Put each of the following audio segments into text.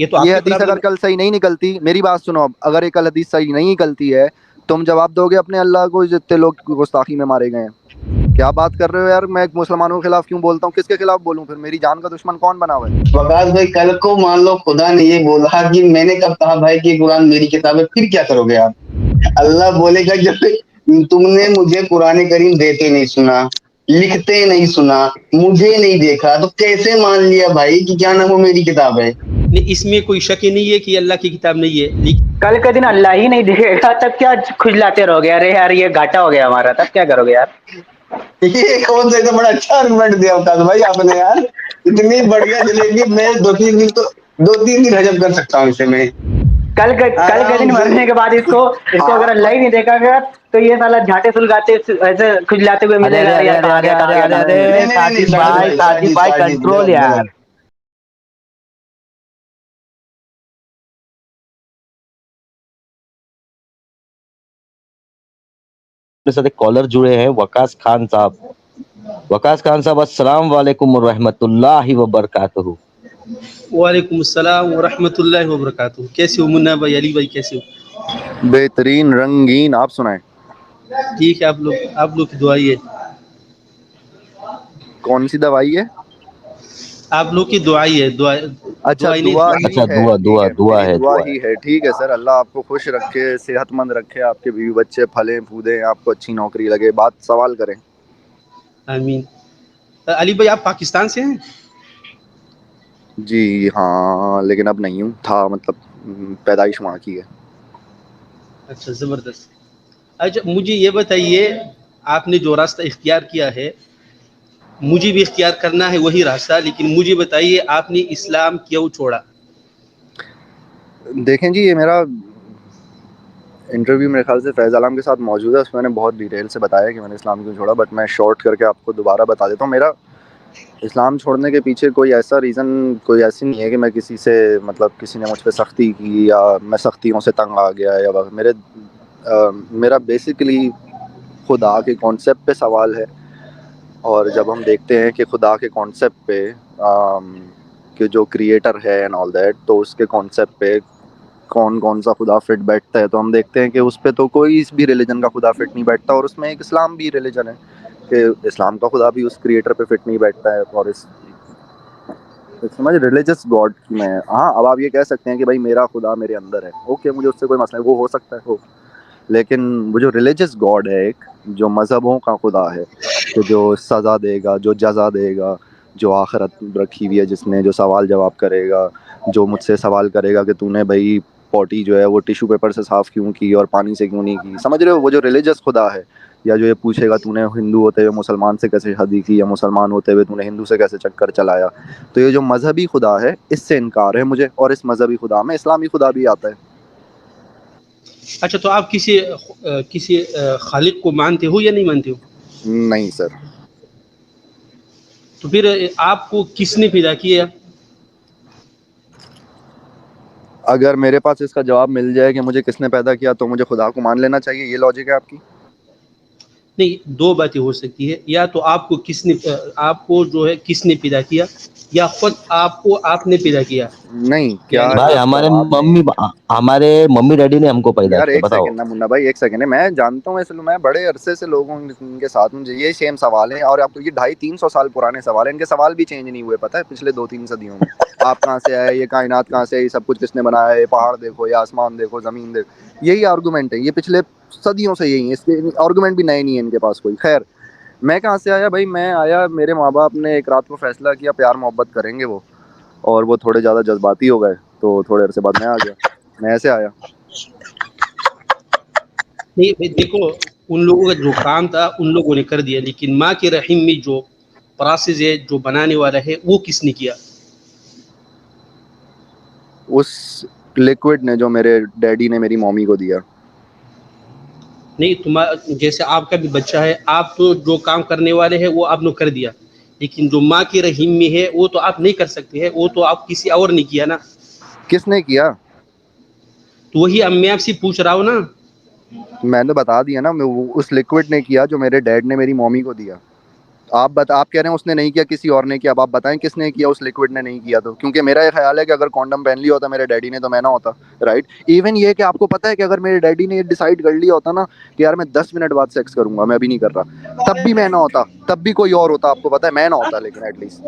یہ تو آپ یہ کی حدیث پرابلم اگر کل صحیح نہیں نکلتی، میری بات سنو، اب اگر یہ کل حدیث صحیح نہیں نکلتی ہے، تم جواب دو گے اپنے اللہ کو جتنے لوگ گستاخی میں مارے گئے ہیں؟ کیا بات کر رہے ہو یار؟ میں مسلمانوں کے خلاف کیوں بولتا ہوں؟ کس کے خلاف بولوں پھر؟ میری جان کا دشمن کون بنا ہوا ہے؟ وقاص بھائی کل کو مان لو خدا نے یہ بولا کہ میں نے کب کہا بھائی کہ قرآن میری کتاب ہے، پھر کیا کرو گے آپ؟ اللہ بولے گا جب تم نے مجھے قرآن کریم دیتے نہیں سنا، لکھتے نہیں سنا، مجھے نہیں دیکھا، تو کیسے مان لیا بھائی کہ کیا نام وہ میری کتاب ہے؟ نہیں، اس میں کوئی شک ہی نہیں ہے کہ اللہ کی کتاب نہیں ہے، لیکن کل کے دن اللہ ہی نہیں دکھے گا تب کیا کھجلاتے رہو گے؟ ارے یار یہ گھاٹا ہو گیا ہمارا، تب کیا کرو گے یار؟ یہ کون سا بڑا اچھا آرگومنٹ دیا وقاص بھائی آپ نے یار، اتنی بڑھیا جلیبی میں 2-3 دن حجم کر سکتا ہوں اسے میں کل کے دن مرنے کے بعد اس کو اگر اللہ ہی نہیں دیکھا گیا تو یہ سالا جھاٹے سلگاتے ایسے کھجلاتے ہوئے ملے گا، یار کہاں گیا کہاں گیا؟ ارے ساجد بھائی کنٹرول یار. میرے ساتھ ایک کالر جڑے ہیں، وقاص خان صاحب. وقاص خان صاحب السلام علیکم ورحمۃ اللہ وبرکاتہ. وعلیکم السلام ورحمۃ اللہ وبرکاتہ. کیسے ہو منا بھائی، علی بھائی کیسے ہو؟ بہترین، رنگین. آپ سنائیں. ٹھیک ہے، آپ لوگ کی دعائی ہے. کون سی دوائی ہے؟ آپ لوگ کی دعائی ہے. اچھا دعائی دعا نہیں، ہی اچھا ہے، ٹھیک ہے، دعا میری ہے دعا ہی ہے. ٹھیک ہے سر، اللہ آپ کو خوش رکھے، صحت مند رکھے، آپ کے بیوی بچے پھلیں پھودیں، آپ کو اچھی نوکری لگے. بات سوال کریں. آمین. علی بھائی آپ پاکستان سے ہیں؟ جی ہاں، لیکن اب نہیں ہوں، تھا مطلب پیدائش وہاں کی ہے. اچھا زبردست. اچھا مجھے یہ بتائیے، آپ نے جو راستہ اختیار کیا ہے مجھے بھی اختیار کرنا ہے وہی راستہ، لیکن مجھے بتائیے آپ نے اسلام کیوں چھوڑا؟ دیکھیں جی، یہ میرا انٹرویو میرے خیال سے فیض عالم کے ساتھ موجود ہے، اس میں نے بہت ڈیٹیل سے بتایا کہ میں نے اسلام کیوں چھوڑا، بٹ میں شارٹ کر کے آپ کو دوبارہ بتا دیتا ہوں. میرا اسلام چھوڑنے کے پیچھے کوئی ایسا ریزن، کوئی ایسی نہیں ہے کہ میں کسی سے مطلب کسی نے مجھ پہ سختی کی یا میں سختیوں سے تنگ آ گیا یا میرا بیسیکلی خدا کے کانسیپٹ پہ سوال ہے. اور جب ہم دیکھتے ہیں کہ خدا کے کانسیپٹ پہ کہ جو کریٹر ہے اینڈ آل دیٹ، تو اس کے کانسیپٹ پہ کون سا خدا فٹ بیٹھتا ہے، تو ہم دیکھتے ہیں کہ اس پہ تو کوئی بھی ریلیجن کا خدا فٹ نہیں بیٹھتا، اور اس میں ایک اسلام بھی ریلیجن ہے کہ اسلام کا خدا بھی اس کریٹر پہ فٹ نہیں بیٹھتا ہے. اور سمجھ ریلیجس گاڈ میں ہاں، اب آپ یہ کہہ سکتے ہیں کہ بھائی میرا خدا میرے اندر ہے، اوکے، مجھے اس سے کوئی مسئلہ ہے، وہ ہو سکتا ہے ہو، لیکن وہ جو ریلیجس گاڈ ہے، ایک جو مذہبوں کا خدا ہے کہ جو سزا دے گا، جو جزا دے گا، جو آخرت رکھی ہوئی ہے جس نے، جو سوال جواب کرے گا، جو مجھ سے سوال کرے گا کہ تو نے بھائی پوٹی جو ہے وہ ٹیشو پیپر سے صاف کیوں کی اور پانی سے کیوں نہیں کی، سمجھ رہے ہو؟ وہ جو ریلیجس خدا ہے، یا جو یہ پوچھے گا تو نے ہندو ہوتے ہوئے مسلمان سے کیسے شادی کی، یا مسلمان ہوتے ہوئے تو نے ہندو سے کیسے چکر چلایا. تو یہ جو مذہبی خدا ہے اس سے انکار ہے مجھے، اور اس مذہبی خدا میں اسلامی خدا بھی آتا ہے. اچھا تو آپ کسی خالق کو مانتے ہو یا نہیں مانتے ہو؟ نہیں سر. تو پھر آپ کو کس نے پیدا کیا؟ اگر میرے پاس اس کا جواب مل جائے کہ مجھے کس نے پیدا کیا تو مجھے خدا کو مان لینا چاہیے، یہ لاجک ہے آپ کی؟ نہیں، دو باتیں ہو سکتی ہے، یا تو آپ کو جو ہے کس نے پیدا کیا، یا خود آپ نے پیدا کیا. نہیں، کیا یعنی بھائی اس جواب میں ہمارے ممی ڈیڈی نے ہم کو پیدا یار کیا، ایک بتاؤ. سیکنڈ نا منا بھائی، ایک سیکنڈ ہے، میں جانتا ہوں، اس لیے میں بڑے عرصے سے لوگوں کے ساتھ مجھے یہ سیم سوال ہے، اور آپ کو یہ 250-300 سال پرانے سوال ہیں، ان کے سوال بھی چینج نہیں ہوئے، پتہ ہے، پچھلے 2-3 صدیوں میں. آپ کہاں سے آئے، یہ کائنات کہاں سے آئی، سب کچھ کس نے بنایا ہے، پہاڑ دیکھو یا آسمان دیکھو، زمین دیکھو، یہی آرگومنٹ ہے، یہ پچھلے صدیوں سے یہی ہے، اس کے آرگومنٹ بھی نئے نہیں ہیں ان کے پاس کوئی. خیر، میں کہاں سے آیا بھائی؟ میں آیا، میرے ماں باپ نے ایک رات کو فیصلہ کیا پیار محبت کریں گے وہ، اور وہ تھوڑے زیادہ جذباتی ہو گئے، تو تھوڑے عرصے بعد میں آ گیا. میں ایسے آیا. نہیں بھائی دیکھو، ان لوگوں کا جو کام تھا ان لوگوں نے کر دیا، لیکن ماں کے رحم میں جو پروسیس ہے، جو بنانے والا ہے، وہ کس نے کیا؟ اس لکوڈ نے جو میرے ڈیڈی نے میری مومی کو دیا. نہیں، جیسے آپ کا بھی بچہ ہے، آپ تو جو کام کرنے والے ہیں وہ آپ نے کر دیا، لیکن جو ماں کے رحم میں ہے وہ تو آپ نہیں کر سکتے ہیں، وہ تو آپ کسی اور نے کیا نا. کس نے کیا؟ تو وہی اب میں آپ سے پوچھ رہا ہوں نا. میں نے بتا دیا نا، اس لکوڈ نے کیا جو میرے ڈیڈ نے میری مومی کو دیا. آپ کہہ رہے ہیں اس نے نہیں کیا، کسی اور نے کیا. اب آپ بتائیں کس نے کیا، اس لکوڈ نے نہیں کیا تو. کیونکہ میرا یہ خیال ہے کہ اگر کانڈم پہن لیا ہوتا میرے ڈیڈی نے تو میں نہ ہوتا. رائٹ. ایون یہ کہ آپ کو پتا ہے کہ اگر میرے ڈیڈی نے یہ ڈیسائیڈ کر لیا ہوتا نا کہ یار میں 10 منٹ بعد سیکس کروں گا، میں ابھی نہیں کر رہا، تب بھی میں نہ ہوتا، تب بھی کوئی اور ہوتا. آپ کو پتا ہے میں نہ ہوتا، لیکن ایٹ لیسٹ.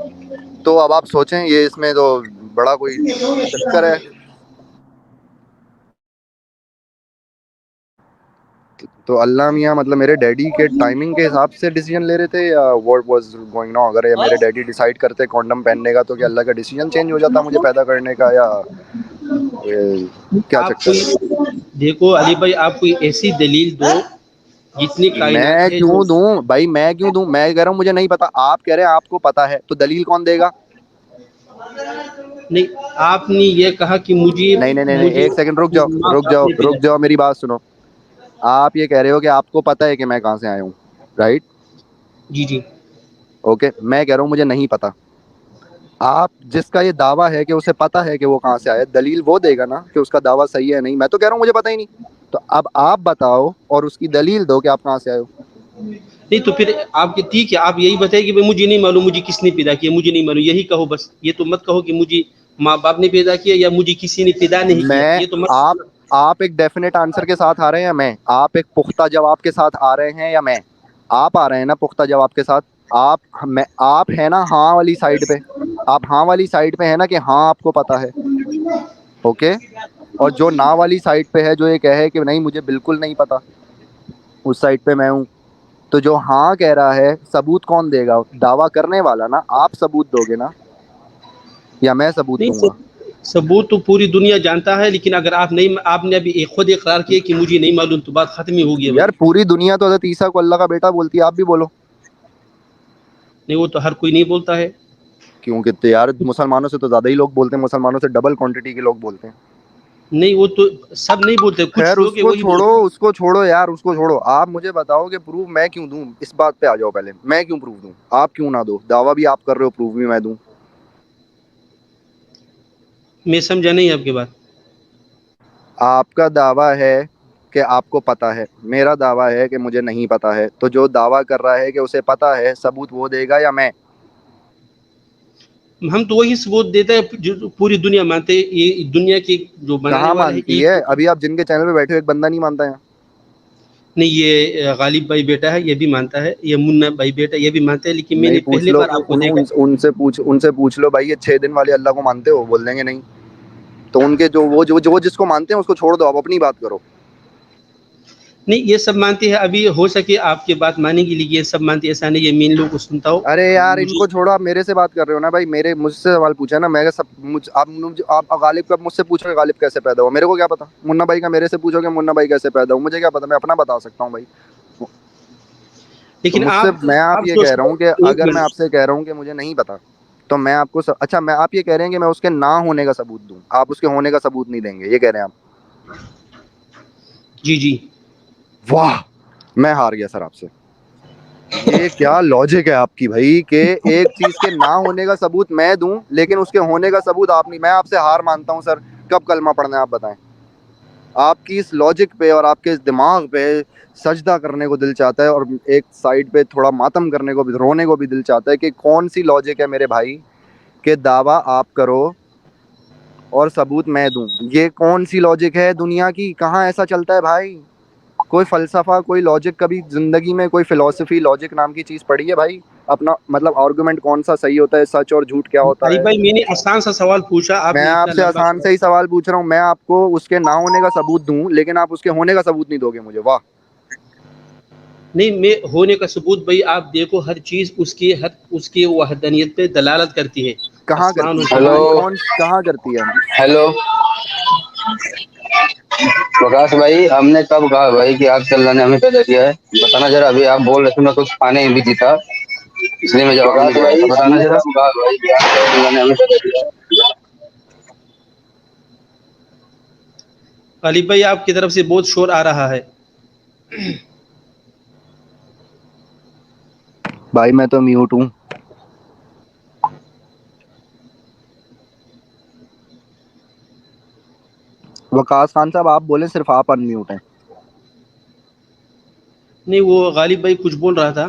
تو اب آپ سوچیں یہ اس میں تو بڑا کوئی چکر ہے. تو اللہ میاں مطلب میرے ڈیڈی کے ٹائمنگ کے حساب سے ڈیسیجن لے رہے تھے یا واٹ واز گوئنگ ناؤ؟ اگر میرے ڈیڈی ڈیسائیڈ کرتے کانڈم پہننے کا تو کیا اللہ کا ڈیسیجن چینج ہو جاتا مجھے پیدا کرنے کا، یا کیا آپ چکر ہے؟ کوئی دیکھو علی بھائی، آپ کوئی ایسی دلیل دو جتنی کائنات میں ہے جو. کیوں دوں بھائی، میں کیوں دوں؟ میں کہہ رہا ہوں مجھے نہیں پتا. آپ کہہ رہے ہیں آپ کو پتا ہے، تو دلیل کون دے گا؟ نہیں، آپ نے یہ کہا کہ مجھے نہیں نہیں نہیں نہیں، مجھے ایک سیکنڈ رک جاؤ ماں رک باپ جاؤ نے پیدا رک جاؤ، میری بات سنو. آپ یہ کہہ رہے ہو کہ آپ کو پتا ہے کہ میں کہاں سے آیا ہوں، رائٹ؟ جی جی. اوکے. میں کہہ رہا ہوں مجھے نہیں پتا. آپ جس کا یہ دعویٰ ہے کہ اسے پتا ہے کہ وہ کہاں سے آیا، دلیل وہ دے گا نا کہ اس کا دعویٰ صحیح ہے نہیں. میں تو کہہ رہا ہوں مجھے پتا ہی نہیں. تو اب آپ بتاؤ اور اس کی دلیل دو کہ آپ کہاں سے آئے ہو. نہیں تو پھر آپ کے ٹھیک ہے، آپ یہی بتائیں کہ مجھے نہیں معلوم مجھے کس نے پیدا کیا، مجھے نہیں معلوم، یہی کہو بس. یہ تو مت کہو کہ مجھے ماں باپ نے پیدا کیا یا مجھے کسی نے پیدا نہیں کیا، میں یہ تو مت. آپ ایک ڈیفینیٹ آنسر کے ساتھ آ رہے ہیں یا میں؟ آپ ایک پختہ جواب کے ساتھ آ رہے ہیں یا میں؟ آپ آ رہے ہیں نا پختہ جواب کے ساتھ. آپ ہیں نا ہاں والی سائڈ پہ. آپ ہاں والی سائڈ پہ ہے نا کہ ہاں آپ کو پتا ہے. اوکے. اور جو نا والی سائڈ پہ ہے، جو یہ کہے کہ نہیں مجھے بالکل نہیں پتا، اس سائڈ پہ میں ہوں. تو جو ہاں کہہ رہا ہے ثبوت کون دے گا؟ دعویٰ کرنے والا نا. آپ ثبوت دو گے نا یا میں ثبوت دوں نہیں، گا؟ ثبوت تو پوری دنیا جانتا ہے، لیکن اگر آپ نہیں، آپ نے ابھی خود اقرار کیا کہ مجھے نہیں معلوم، تو بات ختم ہی ہو گئی بھائی. یار پوری دنیا تو حضرت عیسیٰ کو اللہ کا بیٹا بولتی ہے، آپ بھی بولو. نہیں، وہ تو ہر کوئی نہیں بولتا ہے. کیوں کہتے یار مسلمانوں سے تو زیادہ ہی لوگ بولتے ہیں، مسلمانوں سے ڈبل کوانٹٹی کے لوگ بولتے ہیں. نہیں، وہ تو سب نہیں بولتے، کچھ خیر اس لوگ ہیں کو وہی چھوڑو، بولتے ہیں. اس کو چھوڑو یار، اس کو چھوڑو. آپ مجھے بتاؤ کہ پروف میں کیوں دوں؟ اس بات پہ آ جاؤ پہلے. میں کیوں پروف دوں؟ آپ کیوں نہ دو؟ دعویٰ بھی آپ کر رہے ہو، پروف بھی میں دوں. میں سمجھا نہیں آپ کی بات. آپ کا دعویٰ ہے کہ آپ کو پتا ہے، میرا دعویٰ ہے کہ مجھے نہیں پتا ہے. تو جو دعویٰ کر رہا ہے کہ اسے پتا ہے، ثبوت وہ دے گا یا میں؟ ہم تو وہی ثبوت دیتے ہیں جو پوری دنیا مانتے ہیں. یہ دنیا کی جو بنانے کہاں والے ہیں مانتی ایک. ہے؟ ابھی آپ جن کے چینل پہ بیٹھے ہو ایک بندہ نہیں مانتا ہے. نہیں، یہ غالب بھائی بیٹا ہے، یہ بھی مانتا ہے. یہ منا بھائی بیٹا، یہ بھی مانتا ہے. لیکن میں نہیں نے پوچھ پہلے لو، بار آپ کو دیکھا. ان سے پوچھ لو بھائی، یہ 6 دن والے اللہ کو مانتے ہو؟ بول دیں گے نہیں. تو ان کے جو جس کو مانتے ہیں اس کو چھوڑ دو، آپ اپنی بات کرو. نہیں، یہ سب مانتے ہیں. ابھی ہو سکے آپ کی بات مانیں گی، لیکن یہ سب مانتے ایسا نہیں. یہ مین لوگ کو سنتا ہو. ارے یار ان مجھے کو چھوڑو، آپ میرے سے بات کر رہے ہو نا بھائی. مجھ سے سوال پوچھا نا. میں آپ غالب کا مجھ سے پوچھو کہ غالب کیسے پیدا ہوا، میرے کو کیا پتا. منا بھائی کا میرے سے پوچھو کہ منا بھائی کیسے پیدا ہوا، مجھے کیا پتا. میں اپنا بتا سکتا ہوں بھائی. تو لیکن مجھ سے میں آپ یہ جو کہہ رہا ہوں کہ ایک اگر میں منٹ. آپ سے کہہ رہا ہوں کہ مجھے نہیں پتا، تو میں آپ کو اچھا میں آپ یہ کہہ رہے ہیں کہ میں اس کے نہ ہونے کا ثبوت دوں، آپ اس کے ہونے کا ثبوت نہیں دیں گے، یہ کہہ رہے ہیں آپ؟ جی جی. واہ، میں ہار گیا سر آپ سے. یہ کیا لاجک ہے آپ کی بھائی کہ ایک چیز کے نہ ہونے کا ثبوت میں دوں لیکن اس کے ہونے کا ثبوت آپ نہیں. میں آپ سے ہار مانتا ہوں سر. کب کلمہ پڑھنا ہے آپ بتائیں. آپ کی اس لاجک پہ اور آپ کے اس دماغ پہ سجدہ کرنے کو دل چاہتا ہے، اور ایک سائڈ پہ تھوڑا ماتم کرنے کو بھی، رونے کو بھی دل چاہتا ہے کہ کون سی لاجک ہے میرے بھائی کہ دعویٰ آپ کرو اور ثبوت میں دوں. یہ کون سی لاجک ہے دنیا کی؟ کہاں ایسا چلتا ہے بھائی؟ کوئی فلسفہ، کوئی لاجک کبھی زندگی میں، کوئی فلسفی لاجک نام کی چیز پڑھی ہے بھائی؟ اپنا مطلب آرگومنٹ کون سا صحیح ہوتا ہے، سچ اور جھوٹ کیا ہوتا علی ہے؟ بھائی، میں نے آسان سا سوال پوچھا، آپ میں نے آپ اتنا سے لمبا. آسان سے ہی سوال پوچھ رہا ہوں. میں آپ کو اس کے نہ ہونے کا ثبوت دوں لیکن آپ اس کے ہونے کا ثبوت نہیں دو گے مجھے. واہ. نہیں، میں ہونے کا ثبوت بھائی آپ دیکھو، ہر چیز اس کی وحدانیت پہ دلالت کرتی ہے. کہاں آسمان و کرتی ہے؟ ہیلو زمین. کہاں کرتی ہے؟ ہیلو پرکاش بھائی، ہم نے کب کہا بھائی کہ آپ سے اللہ نے ہمیں پیدا کیا ہے؟ بتانا ذرا. ابھی آپ بول رہے تھے میں کچھ کھانے میں بزی تھا، اس لیے میں جواب نہیں دے رہا تھا. بتانا ذرا. کہا بھائی کہ آپ سے اللہ نے ہمیں پیدا کیا ہے. علی بھائی، آپ کی طرف سے بہت شور آ رہا ہے. بھائی میں تو میوٹ ہوں. وقاص خان صاحب آپ بولیں، صرف آپ ان میوٹ ہیں. نہیں، وہ غالب بھائی کچھ بول رہا تھا.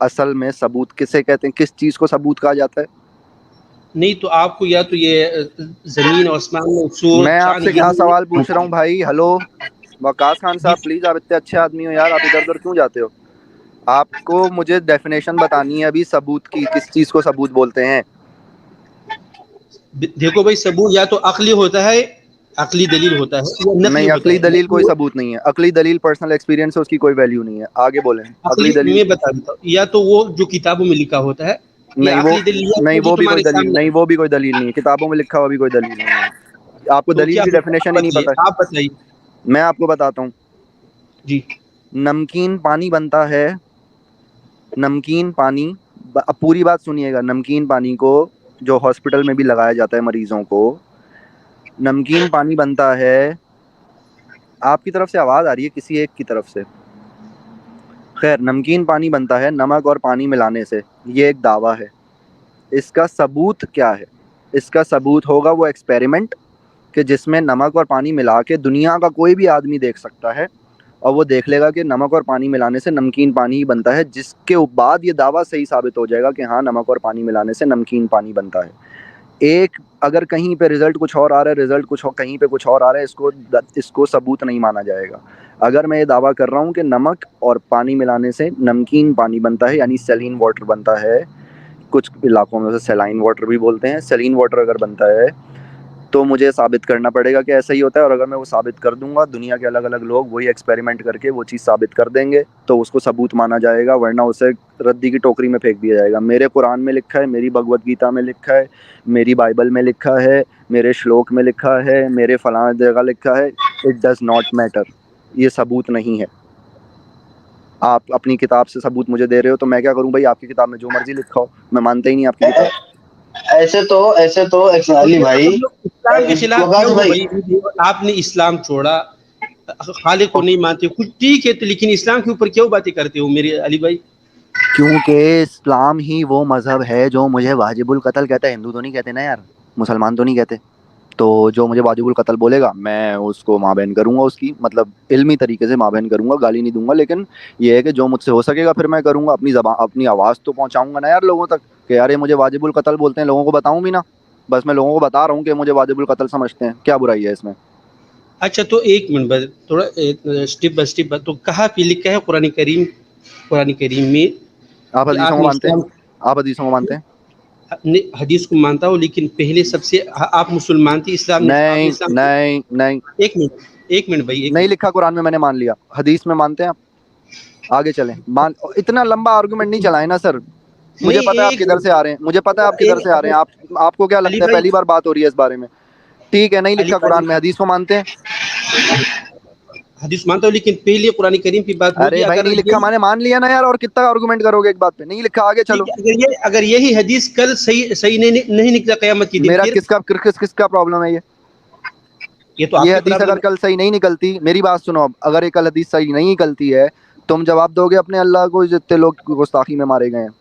اصل میں ثبوت کسے کہتے ہیں؟ کس چیز کو ثبوت کہا جاتا ہے؟ نہیں تو آپ کو یا تو یہ زمین اور آسمان میں سور میں آپ چاند سے کیا یہ سوال پوچھ رہا ہوں بھائی؟ ہلو وقاص خان صاحب پلیز، آپ اتنے اچھے آدمی ہو یار، آپ ادھر ادھر کیوں جاتے ہو؟ آپ کو مجھے ڈیفینیشن بتانی ہے ابھی ثبوت کی، کس چیز کو ثبوت بولتے ہیں؟ دیکھو بھائی ثبوت یا تو عقلی ہوتا ہے، عقلی دلیل ہوتا ہے، یا نقلی نہیں، ہوتا عقلی ہے۔ دلیل کوئی ثبوت نہیں ہے، عقلی دلیل پرسنل ایکسپیرینس ہے، اس کی کوئی ویلیو نہیں ہے، آگے بولیں۔ عقلی عقلی دلیل میں بتا دیتا ہوں، یا تو وہ جو کتابوں میں لکھا ہوتا ہے، نہیں، یا وہ عقلی دلیل یا نہیں، جو وہ بھی کوئی تمہارے دلیل سامنے نہیں، وہ بھی کوئی دلیل نہیں ہے، کتابوں میں لکھا ہوا بھی کوئی دلیل نہیں ہے۔ آپ کو تو دلیل کیا کی ہوتا ہے؟ ڈیفینیشن ہی نہیں پتہ ہے۔ آپ بتائیے میں آپ کو بتاتا ہوں، جی۔ نمکین پانی بنتا ہے، نمکین پانی، اب پوری بات سنیے گا، نمکین پانی کو جو ہاسپٹل میں بھی لگایا جاتا ہے مریضوں کو، نمکین پانی بنتا ہے۔ آپ کی طرف سے آواز آ رہی ہے کسی ایک کی طرف سے؟ خیر، نمکین پانی بنتا ہے نمک اور پانی ملانے سے، یہ ایک دعویٰ ہے۔ اس کا ثبوت کیا ہے؟ اس کا ثبوت ہوگا وہ ایکسپیریمنٹ کہ جس میں نمک اور پانی ملا کے دنیا کا کوئی بھی آدمی دیکھ سکتا ہے، اور وہ دیکھ لے گا کہ نمک اور پانی ملانے سے نمکین پانی ہی بنتا ہے، جس کے بعد یہ دعویٰ صحیح ثابت ہو جائے گا کہ ہاں نمک اور پانی ملانے سے نمکین پانی بنتا ہے۔ ایک اگر کہیں پہ رزلٹ کچھ اور آ رہا ہے، رزلٹ کچھ کہیں پہ کچھ اور آ رہا ہے، اس کو ثبوت نہیں مانا جائے گا۔ اگر میں یہ دعویٰ کر رہا ہوں کہ نمک اور پانی ملانے سے نمکین پانی بنتا ہے، یعنی سیلین واٹر بنتا ہے، کچھ علاقوں میں سے سیلائن واٹر بھی بولتے ہیں، سیلین واٹر اگر بنتا ہے تو مجھے ثابت کرنا پڑے گا کہ ایسا ہی ہوتا ہے، اور اگر میں وہ ثابت کر دوں گا، دنیا کے الگ الگ لوگ وہی ایکسپیریمنٹ کر کے وہ چیز ثابت کر دیں گے تو اس کو ثبوت مانا جائے گا، ورنہ اسے ردی کی ٹوکری میں پھینک دیا جائے گا۔ میرے قرآن میں لکھا ہے، میری بھگوت گیتا میں لکھا ہے، میری بائبل میں لکھا ہے، میرے شلوک میں لکھا ہے، میرے فلاں جگہ لکھا ہے، اٹ ڈز ناٹ میٹر، یہ ثبوت نہیں ہے۔ آپ اپنی کتاب سے ثبوت مجھے دے رہے ہو تو میں کیا کروں بھائی؟ آپ کی کتاب میں جو مرضی لکھا ہو، میں مانتا ہی نہیں آپ کی کتاب۔ ایسے تو علی بھائی، اسلام کے خلاف وقاص کیوں ہو بھائی، بھائی؟ آپ نے اسلام چھوڑا، خالق کو نہیں مانتے کچھ ٹھیک ہے، تو لیکن اسلام کے اوپر کیوں باتیں کرتے ہو میرے علی بھائی؟ کیونکہ اسلام ہی وہ مذہب ہے جو مجھے واجب القتل کہتا ہے۔ ہندو تو نہیں کہتے نا یار، مسلمان تو نہیں کہتے، تو جو مجھے واجب القتل بولے گا میں اس کو مابین کروں گا، اس کی مطلب علمی طریقے سے مابین کروں گا، گالی نہیں دوں گا، لیکن یہ ہے کہ جو مجھ سے ہو سکے گا پھر میں کروں گا، اپنی زبان اپنی آواز تو پہنچاؤں گا نا یار لوگوں تک، کہ یار یہ مجھے واجب القتل بولتے ہیں، لوگوں کو بتاؤں بھی نا، بس میں لوگوں کو بتا رہا ہوں کہ مجھے واجب القتل سمجھتے ہیں، کیا برائی ہے اس میں؟ اچھا تو ایک منٹ بعد تھوڑا اسٹیپ بائی اسٹیپ، تو کہاں پہ لکھا ہے قرآن کریم میں آپ کہ حدیثوں آپ کو نے مانتے ہیں؟ اسلام آپ حدیثوں کو مانتے ہیں؟ حدیث کو مانتا ہوں، لیکن پہلے سب سے آپ مسلمان تھے، اسلام نے آپ نے نہیں اسلام نہیں نہیں، ایک منٹ بھائی، ایک نہیں منٹ۔ لکھا قرآن میں، میں نے مان لیا۔ حدیث میں مانتے ہیں آپ؟ آگے چلیں، اتنا لمبا آرگومنٹ نہیں چلائیں نا سر، مجھے نہیں پتا ہے آپ ایک کدھر سے آ رہے ہیں، مجھے پتا ہے آپ کدھر سے آ رہے ہیں، آپ کو کیا علی لگتا ہے بھائی، پہلی بار بات ہو رہی ہے اس بارے میں؟ ٹھیک ہے، نہیں علی لکھا بھائی قرآن میں، حدیث کو مانتے ہیں؟ حدیث مانتا ہوں، لیکن پہلے قرآن کریم کی بات ہوگی۔ ارے بھائی نہیں لکھا میں نے مان لیا نا یار، اور کتنا آرگومنٹ کرو گے ایک بات پہ؟ نہیں لکھا، آگے چلو۔ اگر یہی حدیث کل صحیح نہیں نکلا قیامت کے دن، میرا پھر کس کا پرابلم ہے یہ؟ یہ تو آپ یہ کی حدیث پرابلم اگر کل صحیح نہیں نکلتی، میری بات سنو، اب اگر یہ کل حدیث صحیح نہیں نکلتی ہے، تم جواب دو گے اپنے اللہ کو جتنے لوگ گستاخی میں مارے گئے ہیں؟ ہے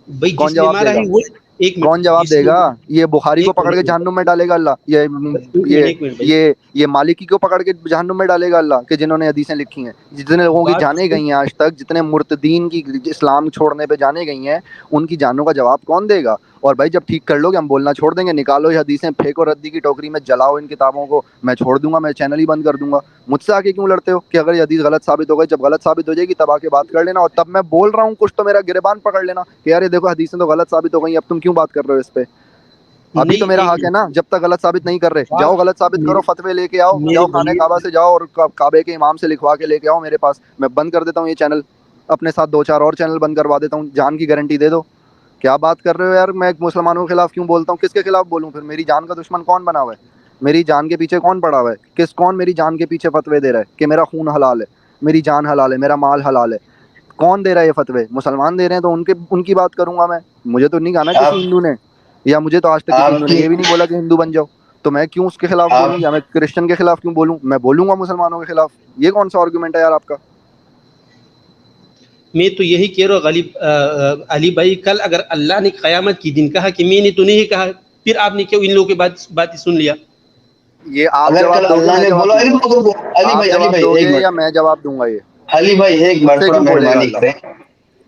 بھائی، کون جس نے جواب مارا دے گا؟ ہے وہ ایک منٹ، کون جواب جس دے نے گا؟ یہ بخاری کو پکڑ کے ایک جہنم میں ڈالے گا اللہ؟ منٹ بھائی، یہ مالکی کو پکڑ کے جہنم میں ڈالے گا اللہ، کہ جنہوں نے حدیثیں لکھی ہیں؟ جتنے لوگوں کی بات جانیں گئی ہیں آج تک، جتنے مرتدین کی اسلام چھوڑنے پہ جانے گئی ہیں، ان کی جانوں کا جواب کون دے گا؟ اور بھائی جب ٹھیک کر لو گے ہم بولنا چھوڑ دیں گے، نکالو یہ حدیثیں، پھینکو ردی کی ٹوکری میں، جلاؤ ان کتابوں کو، میں چھوڑ دوں گا، میں چینل ہی بند کر دوں گا۔ مجھ سے آگے کیوں لڑتے ہو کہ اگر یہ حدیث غلط ثابت ہو گئی؟ جب غلط ثابت ہو جائے گی تب آ کے بات کر لینا، اور تب میں بول رہا ہوں کچھ تو میرا گریبان پکڑ لینا کہ یار یہ دیکھو حدیثیں تو غلط ثابت ہو گئی، اب تم کیوں بات کر رہے ہو اس پہ؟ ابھی تو نہیں میرا ایک حق ہے نا، منٹ جب تک غلط ثابت نہیں کر رہے، بات جاؤ غلط ثابت کرو، فتوے لے کے آؤ، میرے جاؤ خانہ بھائی، کعبہ سے جاؤ اور کعبے کے امام سے لکھوا کے لے کے آؤ میرے پاس، میں بند کر دیتا ہوں یہ چینل، اپنے ساتھ 2-4 اور چینل بند کروا دیتا ہوں، جان کی گارنٹی دے دو۔ کیا بات کر رہے ہو یار؟ میں مسلمانوں کے خلاف کیوں بولتا ہوں؟ کس کے خلاف بولوں پھر؟ میری جان کا دشمن کون بنا ہوا ہے؟ میری جان کے پیچھے کون پڑا ہوا ہے؟ کون میری جان کے پیچھے فتوے دے رہا ہے کہ میرا خون حلال ہے، میری جان حلال ہے، میرا مال حلال ہے؟ کون دے رہا ہے یہ فتوے؟ مسلمان دے رہے ہیں تو ان کی بات کروں گا میں، مجھے تو نہیں کہا نا کسی آپ ہندو نے، یا مجھے تو آج تک کسی آپ ہندو نے کی یہ بھی نہیں بولا کہ ہندو بن جاؤ، تو میں کیوں اس کے خلاف آپ بولوں، یا میں کرسچن کے خلاف کیوں بولوں؟ میں بولوں گا مسلمانوں کے خلاف، یہ کون سا آرگومنٹ ہے یار آپ کا؟ میں تو یہی کہہ رہا ہوں علی بھائی، کل اگر اللہ نے قیامت کی دن کہا کہ میں نے تو نہیں کہا، پھر آپ نے کیوں ان لوگوں کی باتیں سن لیا؟ یہ آپ اگر کل جواب دو گے، اللہ میں نے جواب بولا، دوں گا؟ آپ علی جواب بھائی دو ایک گے منٹ، یا میں جواب دوں گا؟ یہ علی بھائی ایک مجھ بار سے تھوڑا کیوں بولے گا مہربانی اللہ؟ کریں،